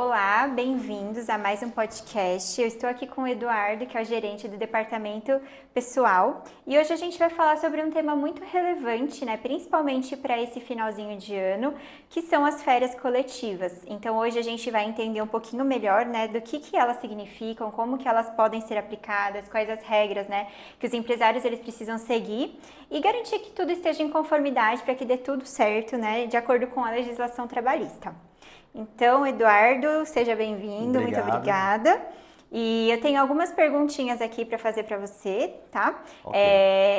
Olá, bem-vindos a mais um podcast. Eu estou aqui com o Eduardo, que é o gerente do departamento pessoal, e hoje a gente vai falar sobre um tema muito relevante, né, principalmente para esse finalzinho de ano, que são as férias coletivas. Então hoje a gente vai entender um pouquinho melhor, né, do que elas significam, como que elas podem ser aplicadas, quais as regras, né, que os empresários eles precisam seguir e garantir que tudo esteja em conformidade para que dê tudo certo, né, de acordo com a legislação trabalhista. Então, Eduardo, seja bem-vindo, muito Obrigado. obrigada. E eu tenho algumas perguntinhas aqui para fazer para você, tá? Ok.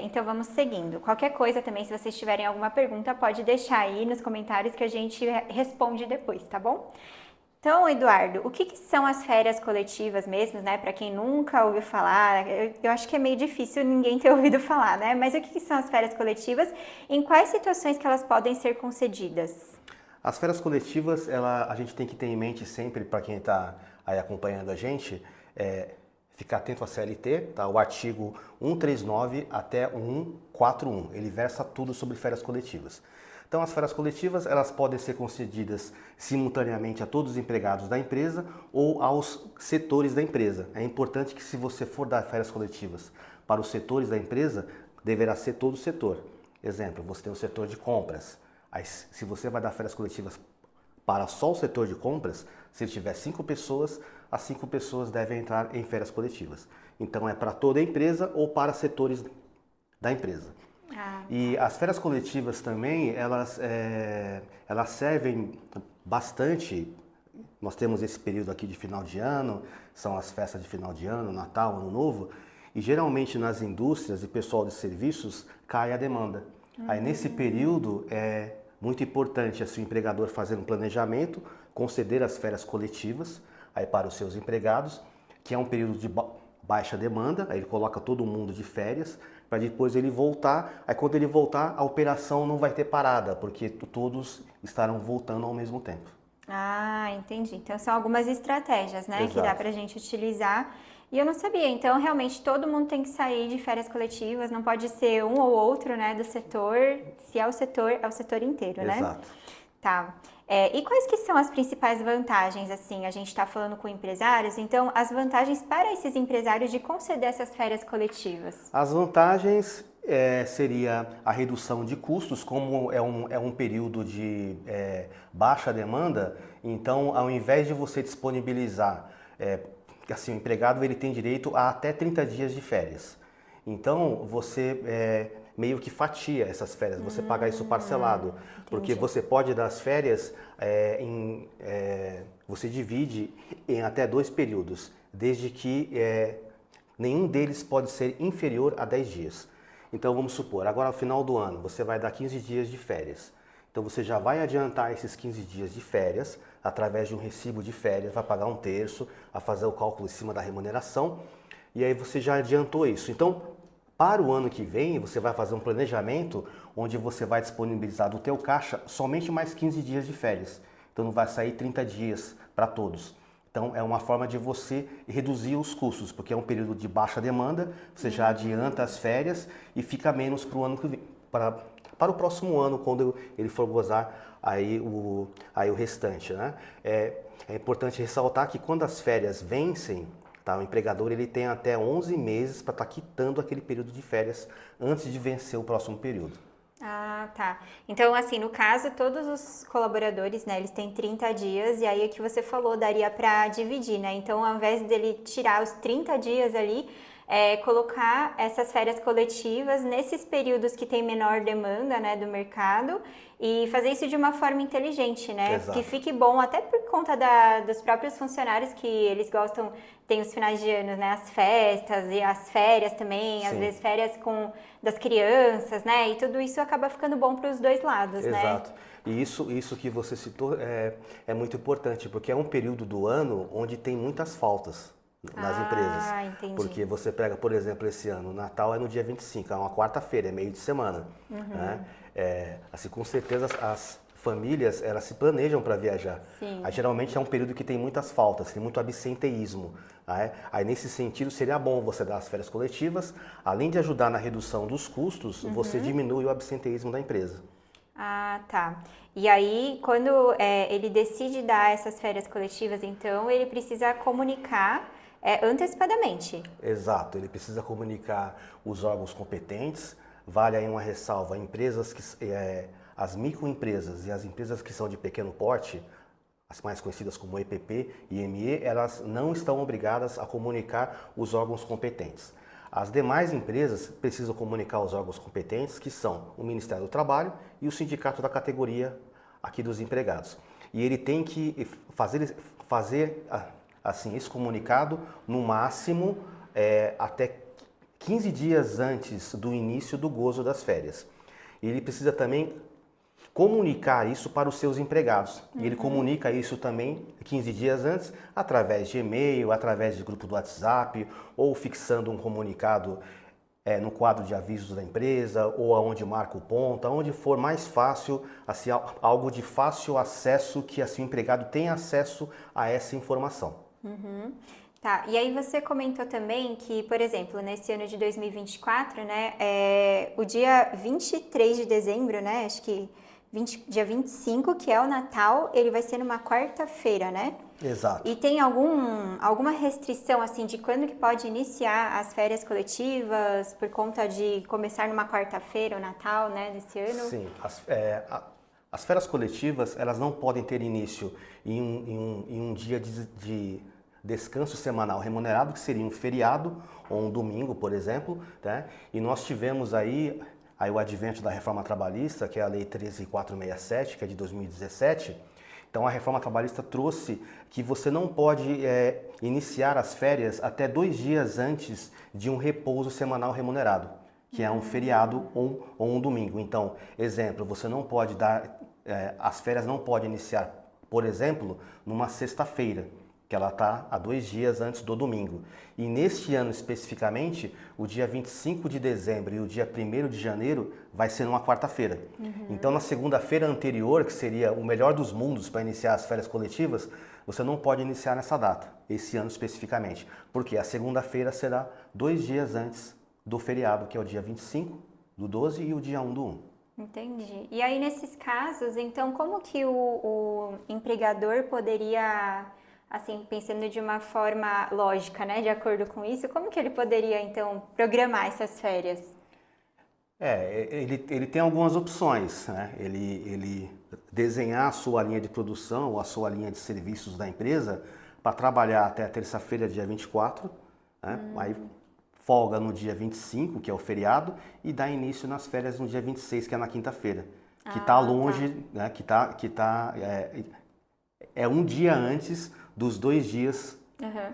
Então vamos seguindo. Qualquer coisa também, se vocês tiverem alguma pergunta, pode deixar aí nos comentários que a gente responde depois, tá bom? Então, Eduardo, o que são as férias coletivas mesmo, né? Para quem nunca ouviu falar, eu acho que é meio difícil ninguém ter ouvido falar, né? Mas o que são as férias coletivas? Em quais situações que elas podem ser concedidas? As férias coletivas, a gente tem que ter em mente sempre, para quem está aí acompanhando a gente, ficar atento à CLT, tá? O artigo 139 até o 141, ele versa tudo sobre férias coletivas. Então, as férias coletivas, elas podem ser concedidas simultaneamente a todos os empregados da empresa ou aos setores da empresa. É importante que, se você for dar férias coletivas para os setores da empresa, deverá ser todo o setor. Exemplo, você tem o setor de compras. Aí, se você vai dar férias coletivas para só o setor de compras, se ele tiver 5 pessoas, as 5 pessoas devem entrar em férias coletivas. Então é para toda a empresa ou para setores da empresa. E as férias coletivas também, elas servem bastante. Nós temos esse período aqui de final de ano, são as festas de final de ano, Natal, Ano Novo, e geralmente nas indústrias e pessoal de serviços cai a demanda. Aí nesse período é muito importante assim, o empregador fazer um planejamento, conceder as férias coletivas aí para os seus empregados, que é um período de baixa demanda, aí ele coloca todo mundo de férias, para depois ele voltar, aí quando ele voltar a operação não vai ter parada, porque todos estarão voltando ao mesmo tempo. Ah, entendi. Então são algumas estratégias, né, que dá Exato. pra gente utilizar. E eu não sabia, então realmente todo mundo tem que sair de férias coletivas, não pode ser um ou outro, né, do setor. Se é o setor inteiro, né? Exato. Tá. E quais que são as principais vantagens, assim, a gente está falando com empresários, então as vantagens para esses empresários de conceder essas férias coletivas? As vantagens seria a redução de custos, como é um período de baixa demanda, então ao invés de você disponibilizar, assim, o empregado ele tem direito a até 30 dias de férias. Então você meio que fatia essas férias, você paga isso parcelado, porque Entendi. você pode dar as férias, você divide em até 2 períodos, desde que nenhum deles pode ser inferior a 10 dias. Então vamos supor, agora ao final do ano você vai dar 15 dias de férias. Então você já vai adiantar esses 15 dias de férias através de um recibo de férias, vai pagar 1/3, a fazer o cálculo em cima da remuneração e aí você já adiantou isso. Então, para o ano que vem, você vai fazer um planejamento onde você vai disponibilizar do teu caixa somente mais 15 dias de férias. Então não vai sair 30 dias para todos. Então é uma forma de você reduzir os custos, porque é um período de baixa demanda, você já adianta as férias e fica menos para o ano que vem, para o próximo ano, quando ele for gozar aí o restante, né? É importante ressaltar que quando as férias vencem, tá, o empregador ele tem até 11 meses para estar quitando aquele período de férias antes de vencer o próximo período. Ah, tá. Então, assim, no caso, todos os colaboradores, né, eles têm 30 dias, e aí o que você falou, daria para dividir, né? Então, ao invés dele tirar os 30 dias ali, colocar essas férias coletivas nesses períodos que tem menor demanda, né, do mercado, e fazer isso de uma forma inteligente, né? Que Exato. fique bom até por conta dos próprios funcionários que eles gostam, tem os finais de ano, né, as festas e as férias também, às Sim. vezes férias das crianças, né? E tudo isso acaba ficando bom para os dois lados, né? Exato. E isso que você citou é muito importante, porque é um período do ano onde tem muitas faltas nas empresas. Ah, entendi. Porque você pega, por exemplo, esse ano, o Natal é no dia 25, é uma quarta-feira, é meio de semana. Né? Assim, com certeza as famílias, elas se planejam para viajar. Sim. Aí, geralmente é um período que tem muitas faltas, tem muito absenteísmo. Né? Aí nesse sentido seria bom você dar as férias coletivas, além de ajudar na redução dos custos, você diminui o absenteísmo da empresa. Ah, tá. E aí, quando ele decide dar essas férias coletivas, então ele precisa comunicar antecipadamente. Exato, ele precisa comunicar os órgãos competentes. Vale aí uma ressalva: as microempresas e as empresas que são de pequeno porte, as mais conhecidas como EPP e ME, elas não estão obrigadas a comunicar os órgãos competentes. As demais empresas precisam comunicar os órgãos competentes, que são o Ministério do Trabalho e o sindicato da categoria aqui dos empregados. E ele tem que fazer assim, esse comunicado no máximo até 15 dias antes do início do gozo das férias. E ele precisa também comunicar isso para os seus empregados. E ele comunica isso também 15 dias antes, através de e-mail, através de grupo do WhatsApp, ou fixando um comunicado no quadro de avisos da empresa, ou aonde marca o ponto, aonde for mais fácil, assim, algo de fácil acesso, que assim o empregado tenha acesso a essa informação. Tá, e aí você comentou também que, por exemplo, nesse ano de 2024, né, o dia 23 de dezembro, né, acho que dia 25, que é o Natal, ele vai ser numa quarta-feira, né? Exato. E tem alguma restrição, assim, de quando que pode iniciar as férias coletivas por conta de começar numa quarta-feira, o Natal, né, desse ano? Sim, as férias coletivas, elas não podem ter início em um dia de descanso semanal remunerado, que seria um feriado ou um domingo, por exemplo, né? E nós tivemos aí o advento da reforma trabalhista, que é a Lei 13.467, que é de 2017. Então a reforma trabalhista trouxe que você não pode iniciar as férias até 2 dias antes de um repouso semanal remunerado, que é um feriado ou um domingo. Então, exemplo, você não pode as férias não podem iniciar, por exemplo, numa sexta-feira, que ela está a 2 dias antes do domingo. E neste ano especificamente, o dia 25 de dezembro e o dia 1º de janeiro vai ser numa quarta-feira. Então na segunda-feira anterior, que seria o melhor dos mundos para iniciar as férias coletivas, você não pode iniciar nessa data, esse ano especificamente, porque a segunda-feira será 2 dias antes do feriado, que é o dia 25 do 12 e o dia 1 do 1. Entendi. E aí, nesses casos, então, como que o empregador poderia, assim, pensando de uma forma lógica, né, de acordo com isso, como que ele poderia, então, programar essas férias? Ele tem algumas opções, né? Ele desenhar a sua linha de produção ou a sua linha de serviços da empresa para trabalhar até a terça-feira, dia 24, né? Aí folga no dia 25, que é o feriado, e dá início nas férias no dia 26, que é na quinta-feira, que está longe, né? É um dia antes dos 2 dias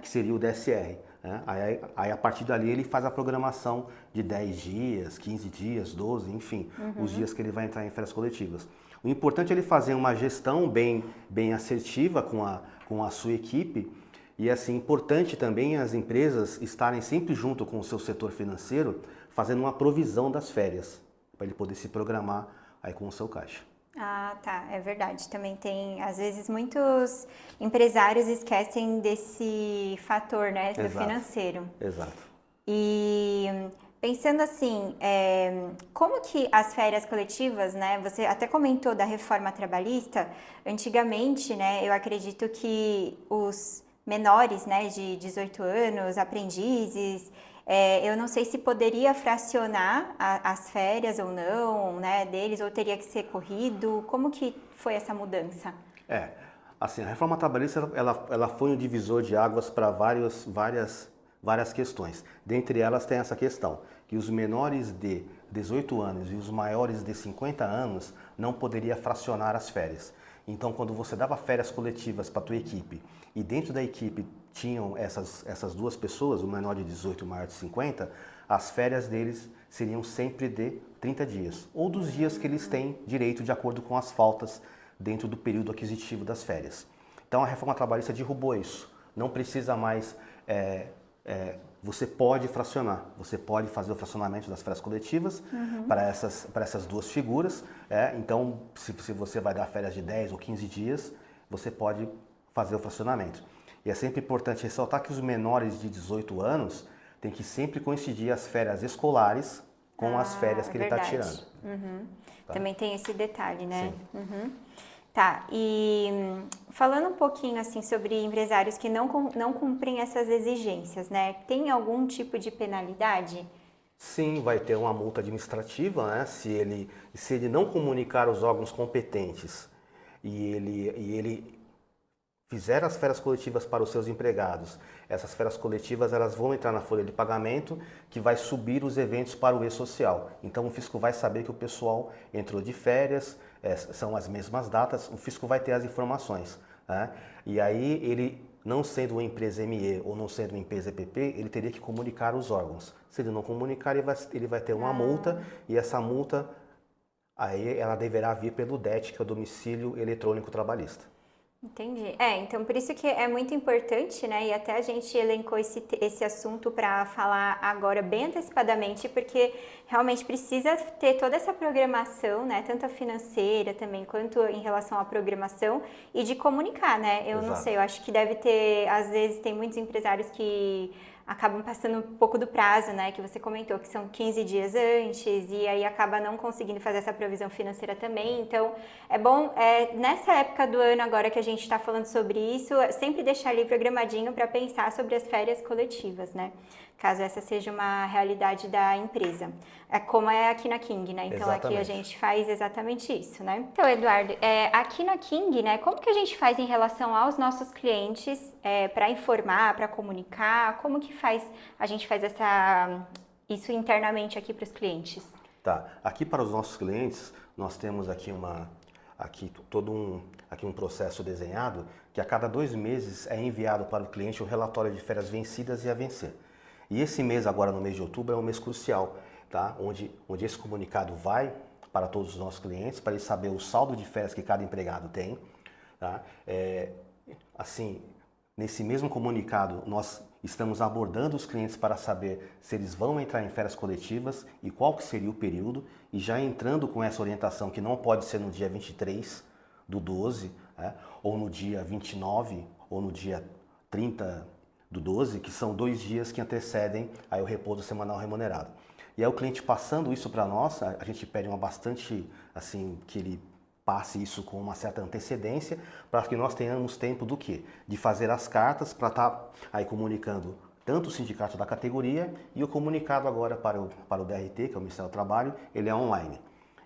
que seria o DSR. Né? Aí, a partir dali ele faz a programação de 10 dias, 15 dias, 12, enfim, os dias que ele vai entrar em férias coletivas. O importante é ele fazer uma gestão bem assertiva com a sua equipe, e assim, importante também as empresas estarem sempre junto com o seu setor financeiro, fazendo uma provisão das férias, para ele poder se programar aí com o seu caixa. Ah, tá, é verdade. Também tem, às vezes, muitos empresários esquecem desse fator, né, do Exato. financeiro. Exato. E pensando assim, como que as férias coletivas, né? Você até comentou da reforma trabalhista. Antigamente, né? Eu acredito que os menores, né, de 18 anos, aprendizes, eu não sei se poderia fracionar as férias ou não, né, deles, ou teria que ser corrido. Como que foi essa mudança? Assim, a reforma trabalhista ela foi um divisor de águas para várias questões. Dentre elas tem essa questão, que os menores de 18 anos e os maiores de 50 anos não poderia fracionar as férias. Então, quando você dava férias coletivas para a tua equipe e dentro da equipe tinham essas duas pessoas, o menor de 18 e o maior de 50, as férias deles seriam sempre de 30 dias, ou dos dias que eles têm direito de acordo com as faltas dentro do período aquisitivo das férias. Então a reforma trabalhista derrubou isso. Não precisa mais, você pode fracionar, você pode fazer o fracionamento das férias coletivas para essas duas figuras. Então, se você vai dar férias de 10 ou 15 dias, você pode fazer o fracionamento. E é sempre importante ressaltar que os menores de 18 anos têm que sempre coincidir as férias escolares com as férias que ele está verdade. tirando. Tá? Também tem esse detalhe, né? Sim. Tá, e falando um pouquinho assim sobre empresários que não cumprem essas exigências, né? Tem algum tipo de penalidade? Sim, vai ter uma multa administrativa, né? Se ele não comunicar aos órgãos competentes e ele fizer as férias coletivas para os seus empregados, essas férias coletivas elas vão entrar na folha de pagamento que vai subir os eventos para o e-social. Então o fisco vai saber que o pessoal entrou de férias, são as mesmas datas, o fisco vai ter as informações, né? E aí ele, não sendo uma empresa ME ou não sendo uma empresa EPP, ele teria que comunicar aos órgãos. Se ele não comunicar, ele vai ter uma multa, e essa multa aí ela deverá vir pelo DET, que é o Domicílio Eletrônico Trabalhista. Entendi. Então por isso que é muito importante, né? E até a gente elencou esse assunto para falar agora bem antecipadamente, porque realmente precisa ter toda essa programação, né? Tanto a financeira também, quanto em relação à programação e de comunicar, né? Eu não Exato. sei, eu acho que deve ter, às vezes tem muitos empresários que acabam passando um pouco do prazo, né, que você comentou, que são 15 dias antes, e aí acaba não conseguindo fazer essa provisão financeira também. Então, é bom, nessa época do ano agora que a gente está falando sobre isso, sempre deixar ali programadinho para pensar sobre as férias coletivas, né, caso essa seja uma realidade da empresa. É como é aqui na King, né, então aqui a gente faz exatamente isso, né. Então, Eduardo, aqui na King, né, como que a gente faz em relação aos nossos clientes para informar, para comunicar, como que a gente faz isso internamente aqui para os clientes? Tá. Aqui para os nossos clientes, nós temos aqui todo um processo desenhado que a cada 2 meses é enviado para o cliente o relatório de férias vencidas e a vencer. E esse mês, agora no mês de outubro, é um mês crucial, tá? Onde esse comunicado vai para todos os nossos clientes, para eles saberem o saldo de férias que cada empregado tem, tá? Assim, nesse mesmo comunicado, nós estamos abordando os clientes para saber se eles vão entrar em férias coletivas e qual que seria o período, e já entrando com essa orientação que não pode ser no dia 23/12, né, ou no dia 29, ou no dia 30/12, que são 2 dias que antecedem aí o repouso semanal remunerado. E aí o cliente passando isso para nós, a gente pede assim, que ele passe isso com uma certa antecedência, para que nós tenhamos tempo do quê? De fazer as cartas para estar aí comunicando tanto o sindicato da categoria, e o comunicado agora para o DRT, que é o Ministério do Trabalho, ele é online.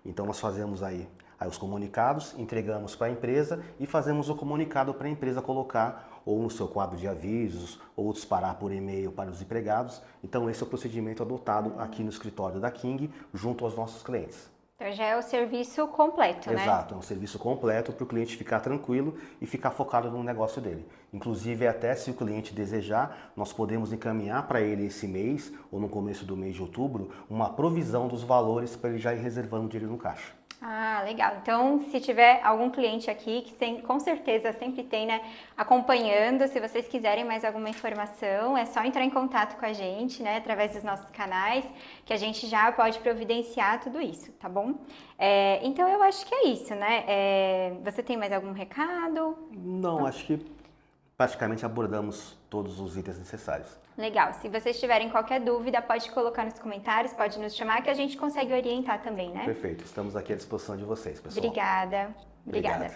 Então nós fazemos aí os comunicados, entregamos para a empresa e fazemos o comunicado para a empresa colocar ou no seu quadro de avisos, ou disparar por e-mail para os empregados. Então esse é o procedimento adotado aqui no escritório da King, junto aos nossos clientes. Então já é o serviço completo, né? Exato, é um serviço completo para o cliente ficar tranquilo e ficar focado no negócio dele. Inclusive, até se o cliente desejar, nós podemos encaminhar para ele esse mês, ou no começo do mês de outubro, uma provisão dos valores para ele já ir reservando dinheiro no caixa. Ah, legal. Então, se tiver algum cliente aqui, que com certeza sempre tem, né, acompanhando, se vocês quiserem mais alguma informação, é só entrar em contato com a gente, né, através dos nossos canais, que a gente já pode providenciar tudo isso, tá bom? Então, eu acho que é isso, né? Você tem mais algum recado? Não, acho que praticamente abordamos todos os itens necessários. Legal. Se vocês tiverem qualquer dúvida, pode colocar nos comentários, pode nos chamar que a gente consegue orientar também, né? Perfeito. Estamos aqui à disposição de vocês, pessoal. Obrigada. Obrigada.